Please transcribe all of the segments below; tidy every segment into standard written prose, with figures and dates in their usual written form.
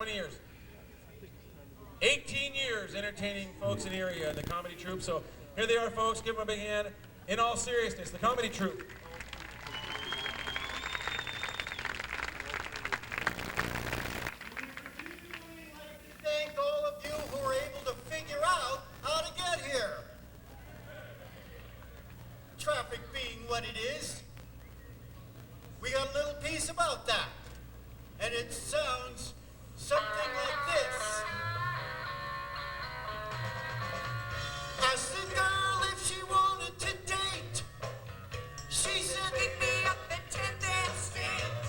20 years. 18 years entertaining folks in Erie and the comedy troupe. So here they are, folks. Give them a big hand. In All Seriousness, the comedy troupe. Thank all of you who were able to figure out how to get here. Traffic being what it is, we got a little piece about that. And it sounds something like this. Asked the girl if she wanted to date. She said, pick me up at 10th and State.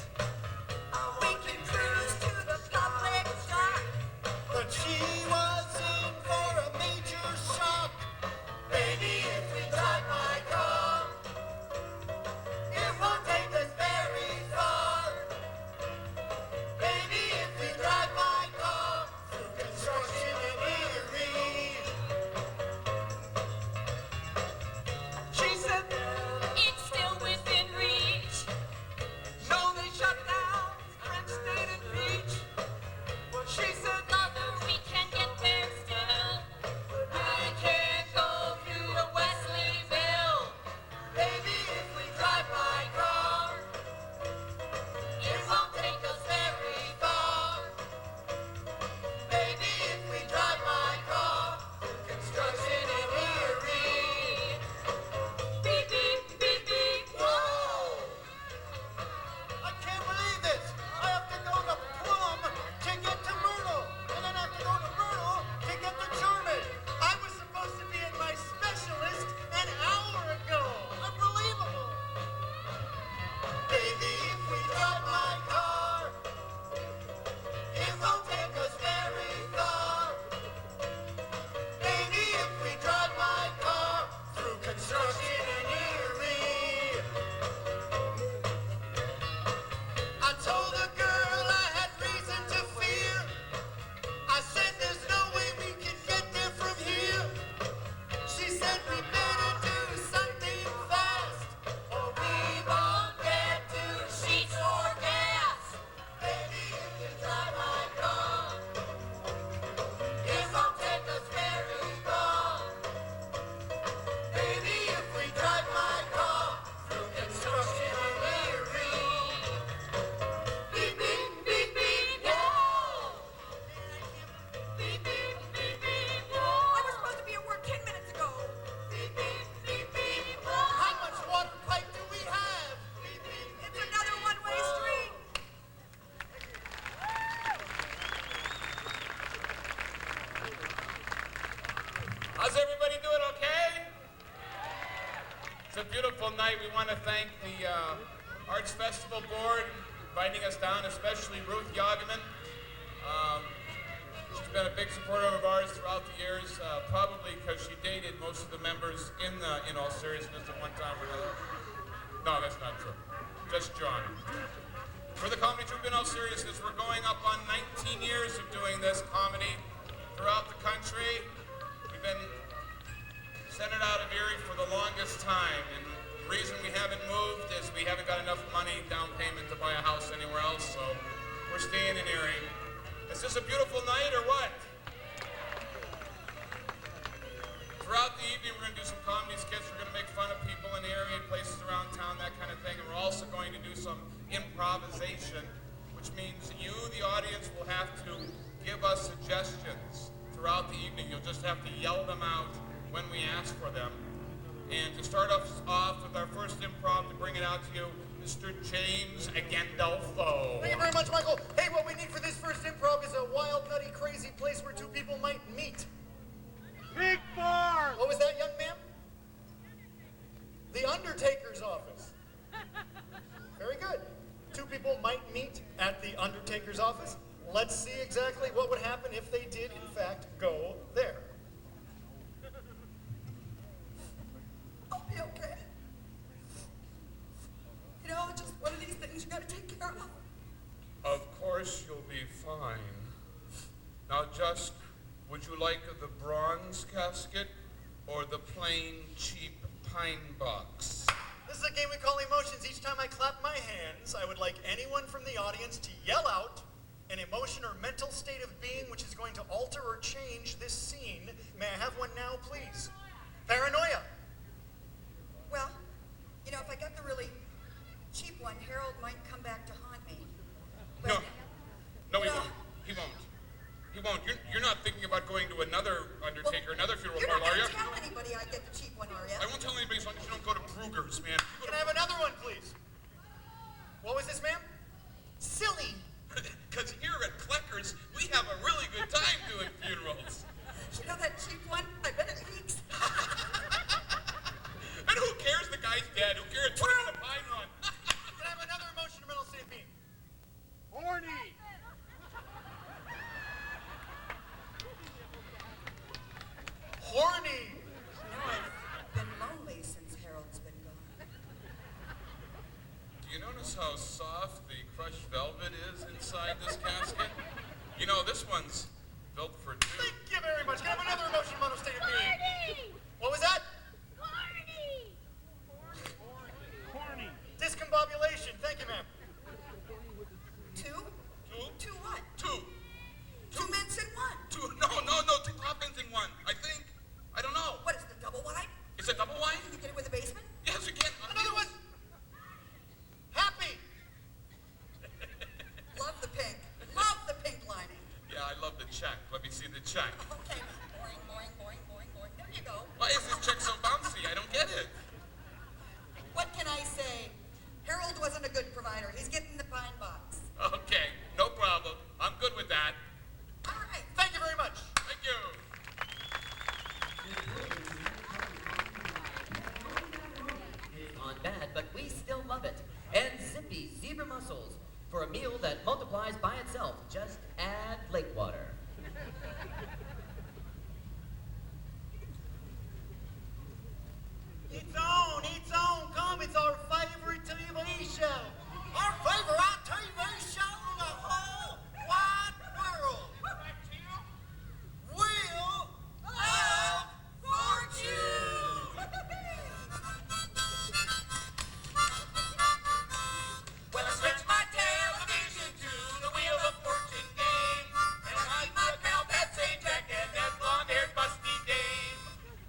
We can cruise to the public dock. But she was in for a major shock. Baby, if we drive my car, it won't take us very far. Baby, if we drive my car through construction in Erie. She said, It's still within reach. no, they shut down French State and Beach. Well, she said, Mother, we can get there still. I can't go through a Wesleyville. Baby, if we drive my car, it won't take us very far. Baby, if we drive my car, construction in Erie. Beep, beep, beep, beep. Whoa! I can't believe this. I have to go to Plum to get to Myrtle, and then I have to go to Myrtle to get to German. I was supposed to be at my specialist an hour ago. Unbelievable. Baby, if we drive my car, it won't take us very far. Baby, if we drive my car through construction in Erie. I told the girl I had reason to fear. I said there's no way we can get there from here. She said we better do something fast, or we won't get to sheets or gas. Baby, if you drive my car, it won't take us very far. Baby, if we drive my car through construction in Erie. Beep, beep, beep, beep, whoa! Beep, beep, beep, beep, whoa! I was supposed to be at work 10 minutes ago. Beep, beep, beep, beep, whoa! How much water pipe do we have? Beep, beep, It's another one-way street. How's everybody doing? Okay? It's a beautiful night. We want to thank the Arts Festival Board inviting us down, especially Ruth Yagaman. She's been a big supporter of ours throughout the years, probably because she dated most of the members in All Seriousness at one time or another. No, that's not true. Just John. For the comedy troupe In All Seriousness, we're going up on 19 years of doing this comedy throughout the country. We've been centered out of Erie for the longest time, and the reason we haven't moved is we haven't got enough money down payment to buy a house anywhere else, so we're staying in Erie. Is this a beautiful night or what? Throughout the evening, we're going to do some comedy skits. We're going to make fun of people in the area, places around town, that kind of thing. And we're also going to do some improvisation, which means you, the audience, will have to give us suggestions throughout the evening. You'll just have to yell them out when we ask for them. And to start us off with our first improv, to bring it out to you, Mr. James Gandolfo. Thank you very much, Michael. Hey, what we need for this first improv is a wild, nutty, crazy place where two people might meet. Big bar! What was that, young man? The Undertaker's office. Very good. Two people might meet at the Undertaker's office. Let's see exactly what would happen if they did, in fact, go there. I'll be okay. You know, it's just one of these things you gotta take care of. Of course you'll be fine. Now just, would you like the bronze casket or the plain, cheap pine box? This is a game we call Emotions. Each time I clap my hands, I would like anyone from the audience to yell out an emotion or mental state of being which is going to alter or change this scene. May I have one now, please? Paranoia. Well, you know, if I got the really cheap one, Harold might come back to haunt me. No, But, he you know, won't. He won't. He won't. You're not thinking about going to another undertaker, another funeral You're not parlor, are going you? to tell anybody I get the cheap one, are you? I won't tell anybody as long as you don't go to Kruger's, man. You Can I have another one, please? What was this, ma'am? Silly. Because here at Klecker's, we have a really good time doing funerals. You know that cheap one? I bet it leaks. And who cares? The guy's dead. Who cares? Put him in a pine run. Can I have another emotion or mental state of being? Horny. Horny. You know, I've been lonely since Harold's been gone. Do you notice how soft the crushed velvet is inside this casket? You know, this one's built for two. Thank you very much. Can I have another emotion or mental state of being? What was that? Horny. Discombobulation. Thank you, ma'am. Two? Two? Two what? Two. Two mints in one. Two. No, two toppings in one. I think. I don't know. What is the double wide? Is it double wine? Can you get it with a basement? Yes, you can. Another one. Happy. Love the pink. Love the pink lining. Yeah, I love the check. Let me see the check. Okay. Boing, boing, boing, boing, boing. There you go. Why is this check so bouncy? I don't get it. What can I say? Harold wasn't a good provider. He's getting the pine box. Okay, no problem. I'm good with that. All right. Thank you very much. Thank you. On bad, but we still love it. And Zippy Zebra Mussels. For a meal that multiplies by itself, just add lake water. It's on, come, it's our favorite TV show. Our favorite TV show in the whole wide world. Wheel of Fortune. Well, I switched my television to the Wheel of Fortune game, and I see my pal that same jacket, that blonde-haired busty dame.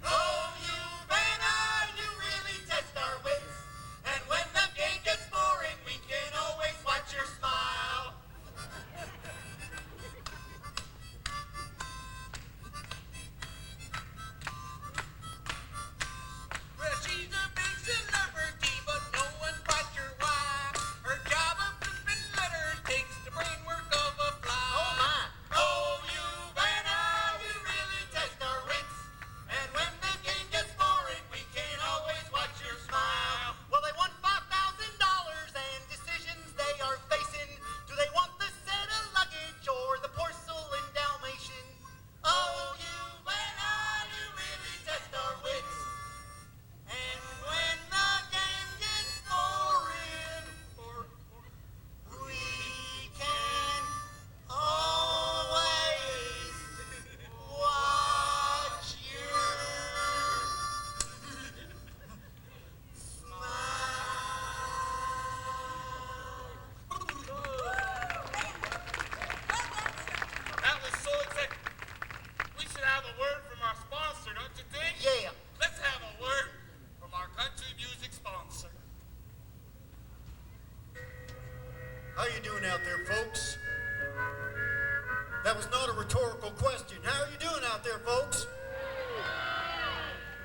Oh, you Vanna, you really test our wits, and when the game gets boring, we can always watch your smile. Well, she's a big celebrity, but no one's quite sure why. Her job of flipping letters takes the brainwork of a fly. Oh my! Oh, you Vanna, you really test our wits. And when the game gets boring, we can always watch your smile. Well, they won $5,000 and decisions they are facing. Do they want the set of luggage or the porcelain Dalmatian? Oh, you Vanna, you really test our wits. And when the game gets boring, we can always watch your That was so exciting. We should have a word from our sponsor, don't you think? Yeah. Let's have a word from our country music sponsor. How you doing out there, folks? That was not a rhetorical question. How are you doing out there, folks?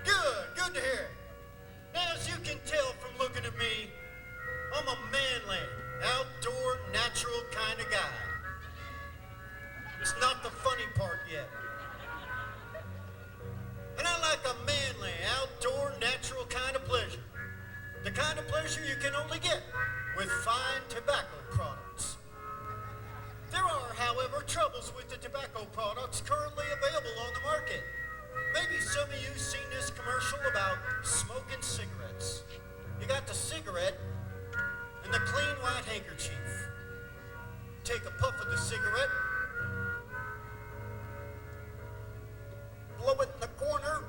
Good to hear. Now, as you can tell from looking at me, I'm a manly, outdoor, natural kind of guy. It's not the funny part yet. And I like a manly, outdoor, natural kind of pleasure. The kind of pleasure you can only get with fine tobacco products. There are, however, troubles with the tobacco products currently available on the market. Maybe some of you seen this commercial about smoking cigarettes. You got the cigarette and the clean white handkerchief. Take a puff of the cigarette, blow it in the corner,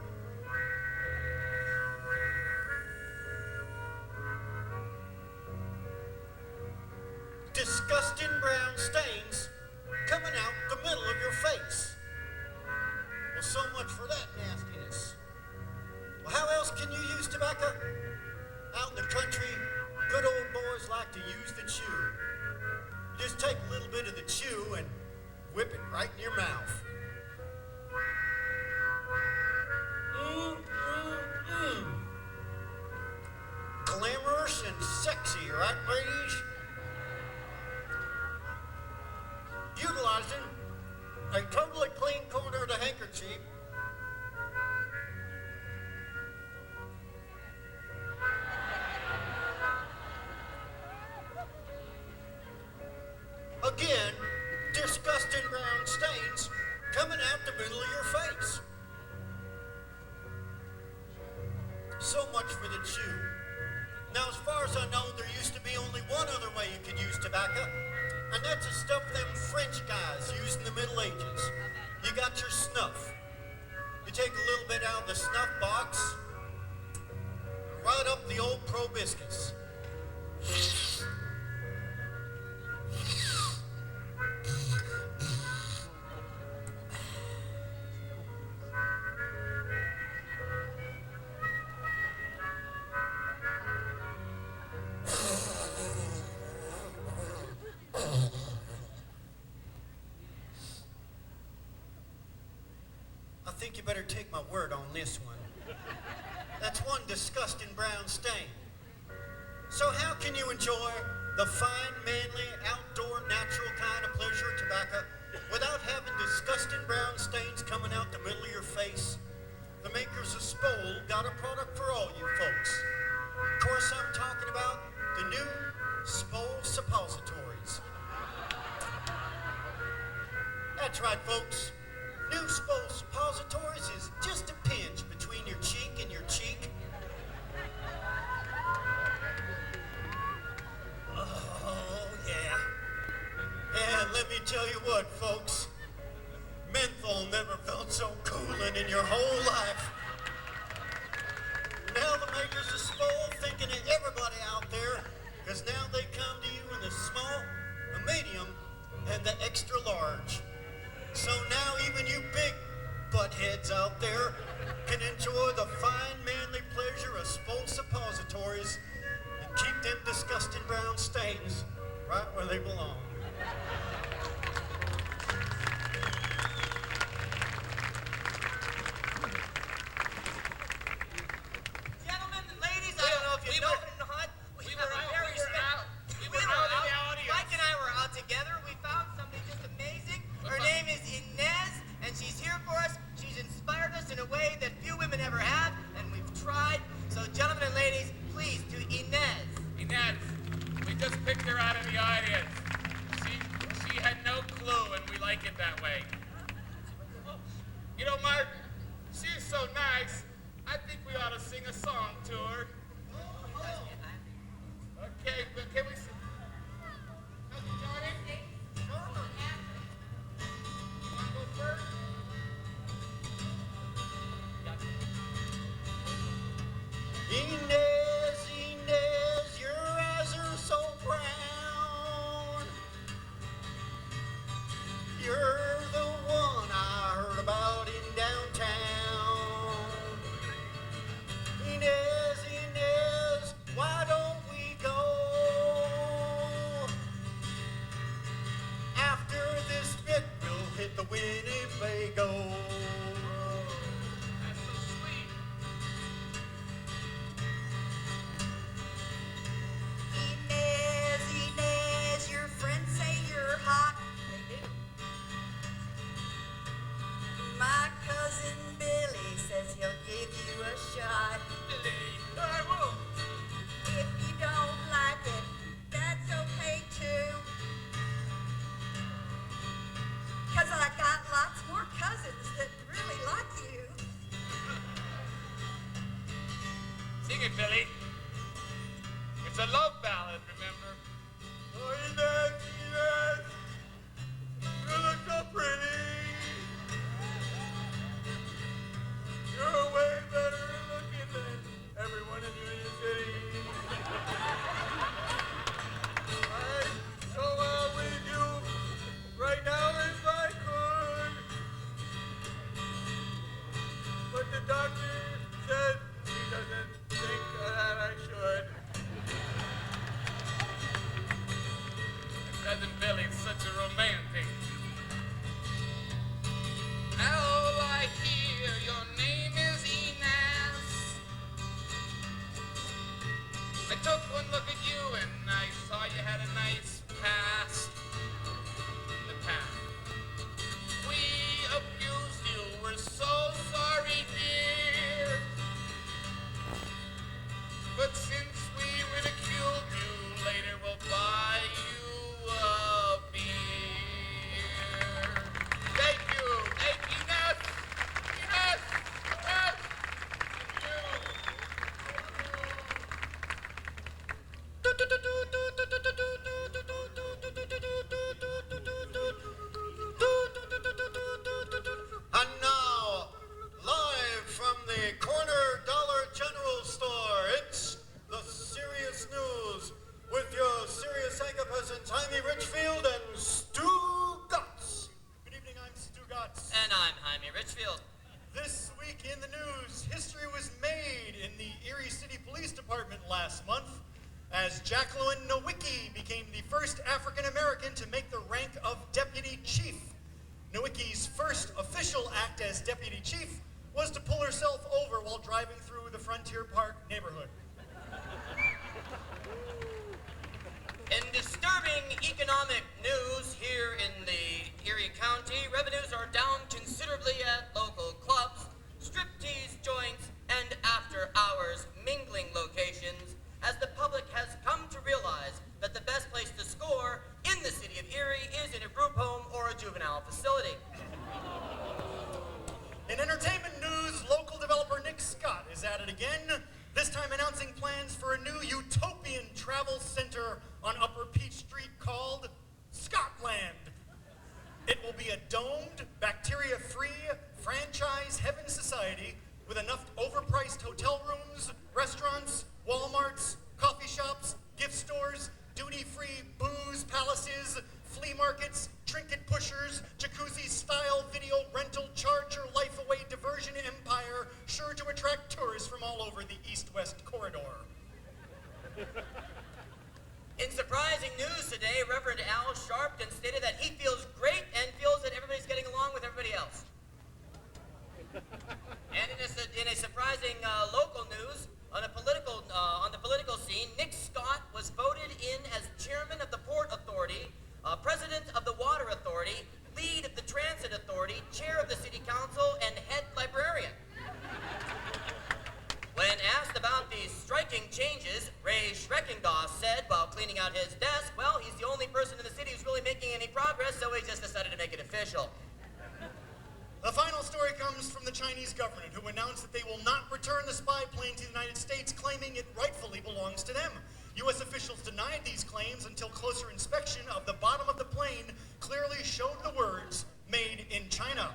disgusting brown stains coming out bit of the chew and whip it right in your mouth. Glamorous and sexy, right, ladies? Utilizing a totally clean corner of the handkerchief, again, disgusting brown stains coming out the middle of your face. So much for the chew. Now, as far as I know, there used to be only one other way you could use tobacco, and that's the stuff them French guys used in the Middle Ages. You got your snuff. You take a little bit out of the snuff box, right up the old proboscis. I think you better take my word on this one. That's one disgusting brown stain. So how can you enjoy the fine, manly, outdoor, natural kind of pleasure of tobacco without having disgusting brown stains coming out the middle of your face? The makers of Spole got a product for all you folks. Of course, I'm talking about the new Spole suppositories. That's right, folks. New Spole suppositories is just a pinch between your cheek and your cheek. Oh, yeah. And let me tell you what, folks. Menthol never felt so cooling in your whole life. Now the makers of Spole thinking of everybody out there, because now they come to you in the small, the medium, and the extra large. So now even you big buttheads out there can enjoy the fine, manly pleasure of Spole suppositories and keep them disgusting brown stains right where they belong. Gentlemen and ladies, I don't know if you know it or not. We were out in the audience. Mike and I were out together. We found somebody just amazing. Her name is Inez, and she's here for us. She's inspired us in a way that few women ever have, and we've tried. So, gentlemen and ladies, please, to Inez. Inez, we just picked her out of the audience. She had no clue, and we like it that way. You know, Mark, she's so nice, I think we ought to sing a song to her. Okay, but can we sing? Johnny? Wanna go first? Inez, Inez, your eyes are so brown. You're the one I heard about in downtown. Inez, Inez, why don't we go? After this bit, we'll hit the Winnebago. That's so sweet. Inez, Inez, your friends say you're hot. They do. My cousin Billy says he'll give you a shot. I will. If you don't like it, that's okay too. 'Cause I got lots more cousins that really like you. Sing it, Billy. It's a love ballad, remember? Oh, Inez, Inez, you look so pretty. You're way better looking than everyone in Union City. I'd go out with you right now if I could. But the doctor said he doesn't think that I should. initial act as deputy chief was to pull herself over while driving through the Frontier Park neighborhood. In disturbing economic news here in the Erie County, revenues are down considerably at local clubs, striptease joints, and after-hours mingling locations, as the public has come to realize that the best place to score in the city of Erie is in a group home or a juvenile facility. In entertainment news, local developer Nick Scott is at it again, this time announcing plans for a new utopian travel center on Upper Peach Street called Scotland. It will be a domed, bacteria-free, franchise heaven society with enough overpriced hotel rooms, restaurants, Walmarts, coffee shops, gift stores, duty-free booze palaces, flea markets, trinket pushers, jacuzzi-style video rental charger life-away diversion empire, sure to attract tourists from all over the east-west corridor. In surprising news today, Reverend Al Sharpton stated that he feels great and feels that everybody's getting along with everybody else. And in a surprising local news, on the political scene, Nick Scott was voted in as chairman of the Port Authority, president of the Water Authority, lead of the Transit Authority, chair of the City Council, and head librarian. When asked about these striking changes, Ray Schreckengoss said while cleaning out his desk, well, he's the only person in the city who's really making any progress, so he just decided to make it official. The final story comes from the Chinese government, who announced that they will not return the spy plane to the United States, claiming it rightfully belongs to them. U.S. officials denied these claims until closer inspection of the bottom of the plane clearly showed the words, "Made in China."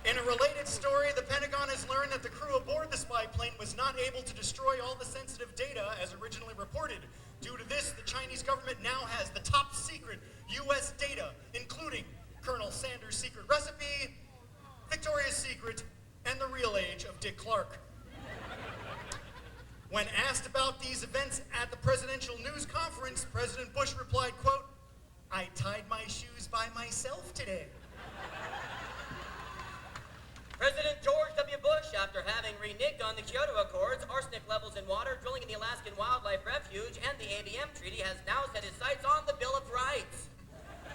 In a related story, the Pentagon has learned that the crew aboard the spy plane was not able to destroy all the sensitive data as originally reported. Due to this, the Chinese government now has the top secret U.S. data, including Colonel Sanders' secret recipe, Victoria's Secret, and the real age of Dick Clark. When asked about these events at the presidential news conference, President Bush replied, quote, "I tied my shoes by myself today." President George W. Bush, after having reneged on the Kyoto Accords, arsenic levels in water, drilling in the Alaskan Wildlife Refuge, and the ABM Treaty, has now set his sights on the Bill of Rights.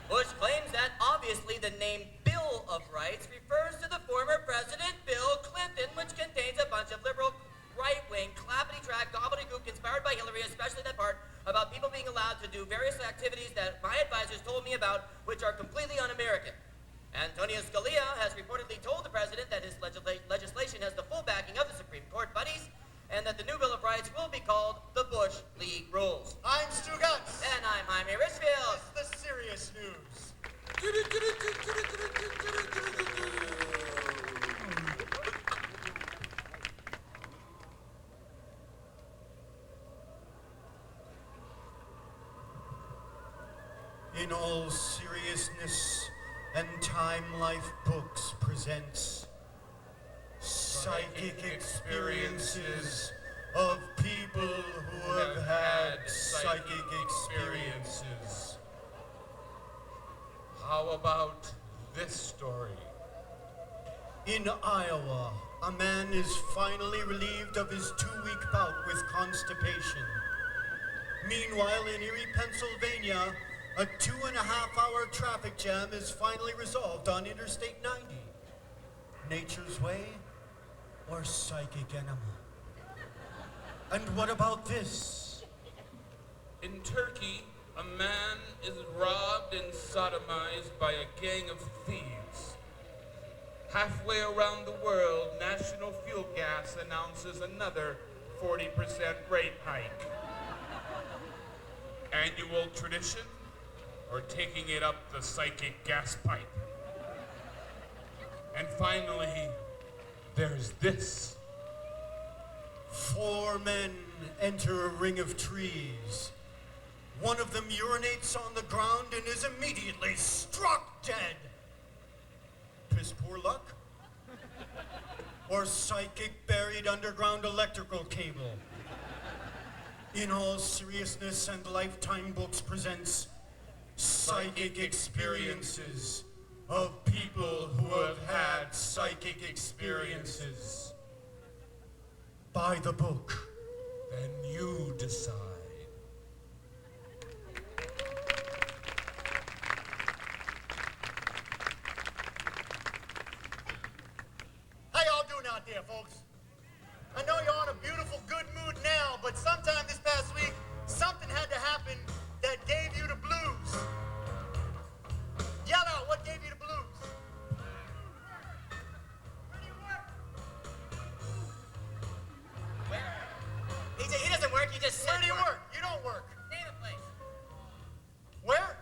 Bush claims that obviously the name Bill of Rights refers to the former President Bill Clinton, which contains a bunch of liberal, right-wing, clappity-track, gobbledygook inspired by Hillary, especially that part about people being allowed to do various activities that my advisors told me about, which are completely un-American. Antonio Scalia has reportedly told the president that his legislation has the full backing of the Supreme Court buddies, and that the new Bill of Rights will be called the Bush League Rules. I'm Stu Gatz. And I'm Jaime Richfield. This is the serious news. In All Seriousness and Time Life Books presents Psychic Experiences of People who have had psychic experiences. How about this story? In Iowa, a man is finally relieved of his 2-week bout with constipation. Meanwhile, in Erie, Pennsylvania, a 2.5-hour traffic jam is finally resolved on Interstate 90. Nature's way or psychic enema? And what about this? In Turkey, a man is robbed and sodomized by a gang of thieves. Halfway around the world, National Fuel Gas announces another 40% rate hike. Annual tradition, or taking it up the psychic gas pipe? And finally, there's this. 4 men enter a ring of trees. One of them urinates on the ground and is immediately struck dead. Piss poor luck? Or psychic buried underground electrical cable? In All Seriousness and Lifetime Books presents Psychic Experiences of people who have had psychic experiences. By the book. Then you decide. How y'all doing out there, folks? I know you're on a beautiful, good mood now, but sometime this past week, something had to happen that gave you the blues. Yell out, what gave you the blues? Where do you work? He doesn't work, he just said Where do you work? You don't work. Name a place. Where?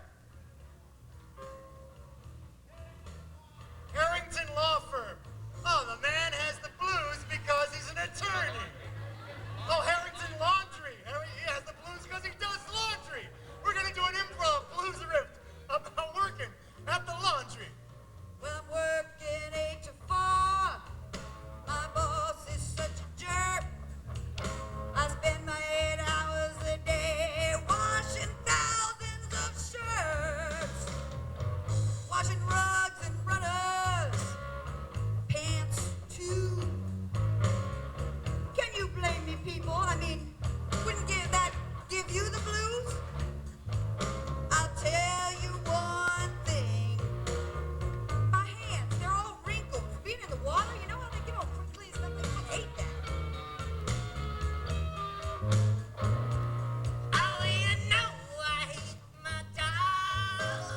Harrington Law Firm. Oh, the man has the blues because he's an attorney. Oh, Harrington Laundry. He has the blues because he does laundry. We're gonna do an improv blues riff about working at the laundry. Well, I'm working 8 to 4. My boss is such a jerk. I spend my 8 hours a day washing thousands of shirts, washing rugs and runners, pants too. Can you blame me, people? I mean, wouldn't give you the blues? I'll tell you one thing. My hands, they're all wrinkled. Being in the water, you know how they get all crinkly and stuff? I hate that. Oh, you know I hate my job.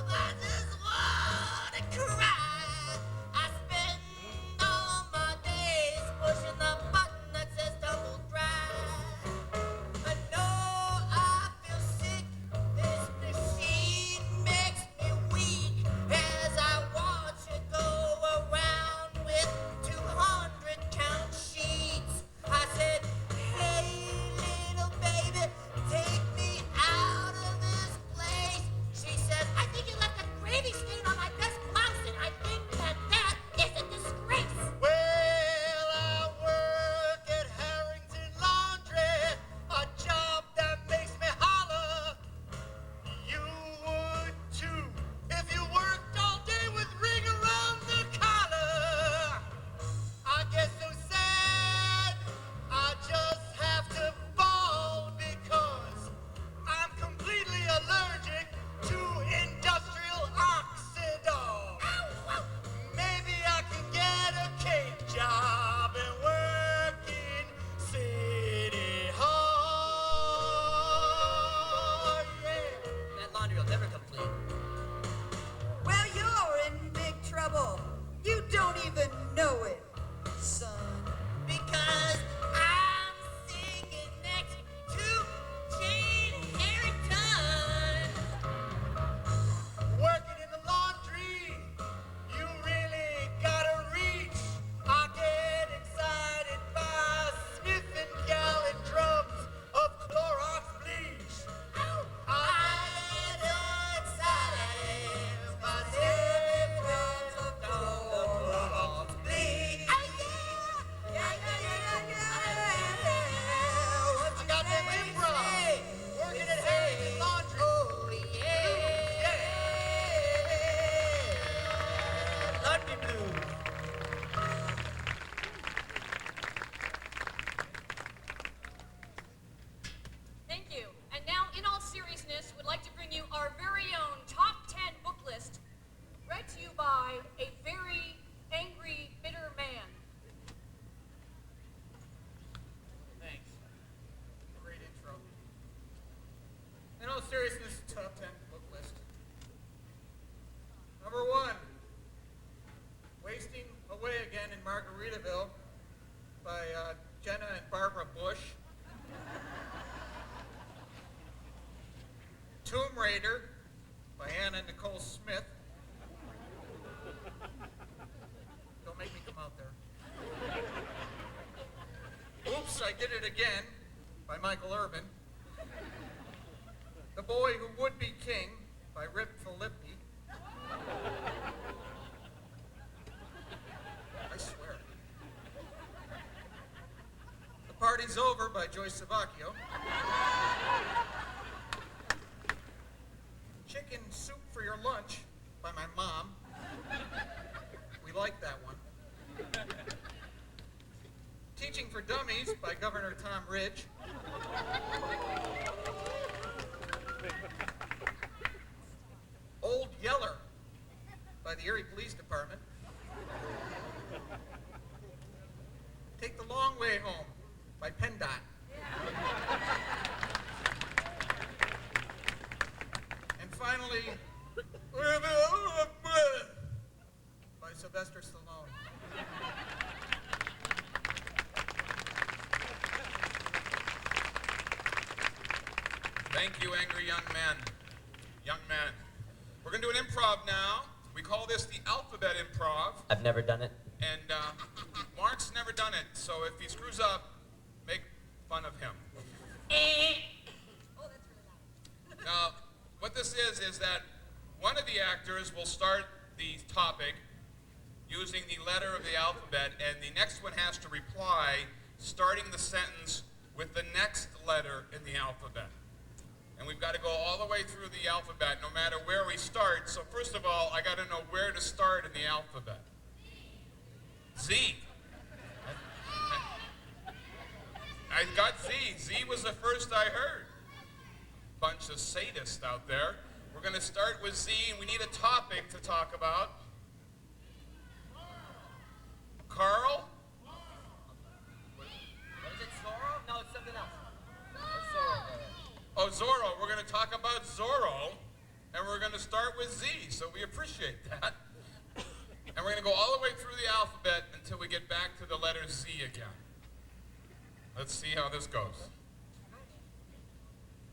I just want to cry. I spend all my days pushing the button that says tumble dry. I know I feel sick. This machine makes me weak as I watch it go around with 200 count sheets. I said, hey, little baby, take me out of this place. She says, I think you left a gravy stain on my best blouse, and I think that is a disgrace. Well, I work at Harrington Laundry, a job that makes me holler. You would too, if you worked all day with ring around the collar. I get so sad, I just have to fall because I'm completely allergic to industrial oxidol. Maybe I can get a cake job and work in City Hall. Yeah. That laundry will never come clean. Well, you're in big trouble. You don't even know it, son. Because I'm singing next to Jane Harrington. Working in the laundry, you really gotta reach. I get excited by Smith and Gallon drums of Clorox bleach. I get excited by Smith drums of Clorox bleach. What you got there, improv? Working at Harrington Laundry. Laundry blues. Thank you. And now, In All Seriousness, would like to bring you our very own top 10 book list, read to you by a very angry, bitter man. Thanks. Great intro. In all seriousness, top 10 book list. Number 1, Wasting Away Again in Margaritaville by Jenna and Barbara Bush. Tomb Raider by Anna Nicole Smith. Don't make me come out there. Oops, I Did It Again by Michael Irvin. The Boy Who Would Be King by Rip Filippi. I swear. The Party's Over by Joyce Savacchio. Chicken Soup for Your Lunch by my mom. Tom Ridge. Old Yeller by the Erie Police Department. Take the Long Way Home by PennDOT. And finally, by Sylvester Stallone. Thank you, angry young man. Young man. We're going to do an improv now. We call this the alphabet improv. I've never done it. And Mark's never done it, so if he screws up, make fun of him. Oh, that's really loud. Now, what this is that one of the actors will start the topic using the letter of the alphabet, and the next one has to reply, starting the sentence with the next letter in the alphabet. And we've got to go all the way through the alphabet, no matter where we start. So first of all, I got to know where to start in the alphabet. Z. I got Z. Z was the first I heard. Bunch of sadists out there. We're going to start with Z, and we need a topic to talk about. Carl? What is it, Zorro? No, it's something else. Zorro. Oh, Zorro. We're going to talk about Zorro, and we're going to start with Z, so we appreciate that. And we're going to go all the way through the alphabet until we get back to the letter Z again. Let's see how this goes.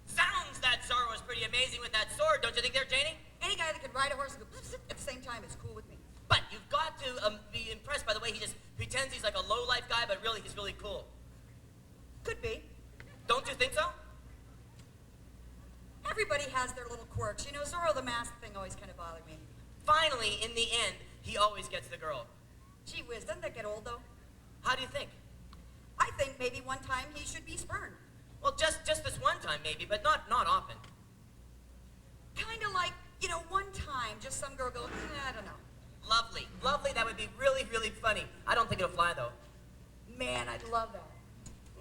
Sounds that Zorro was pretty amazing with that sword, don't you think there, Janie? Any guy that can ride a horse and go at the same time is cool with me. But you've got to be impressed by the way he just pretends he's like a low-life guy, but really he's really cool. Could be. Don't you think so? Everybody has their little quirks. You know, Zorro the Mask thing always kind of bothered me. Finally, in the end, he always gets the girl. Gee whiz, doesn't that get old, though? How do you think? I think maybe one time he should be spurned. Well, just this one time maybe, but not often. Kind of like, you know, one time, just some girl goes, I don't know. Lovely. That would be really, really funny. I don't think it'll fly, though. Man, I'd love that.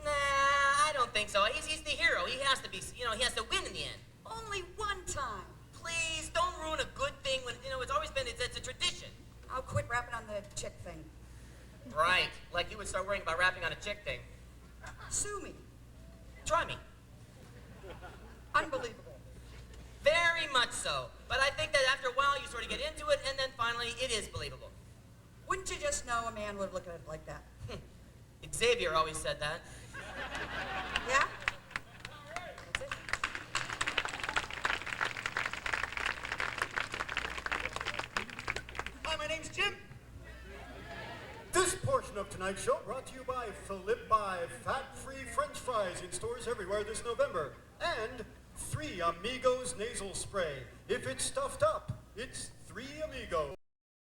Nah, I don't think so. He's the hero. He has to be, he has to win in the end. Only one time. Please, don't ruin a good thing when, it's always been, it's a tradition. I'll quit rapping on the chick thing. Right, like you would start worrying about rapping on a chick thing. Sue me. Try me. Unbelievable. Very much so. But I think that after a while you sort of get into it, and then finally it is believable. Wouldn't you just know a man would look at it like that? Xavier always said that. Yeah? That's it. Hi, my name's Jim. This portion of tonight's show brought to you by Philip by fat-free French fries in stores everywhere this November. And 3 Amigos nasal spray. If it's stuffed up, it's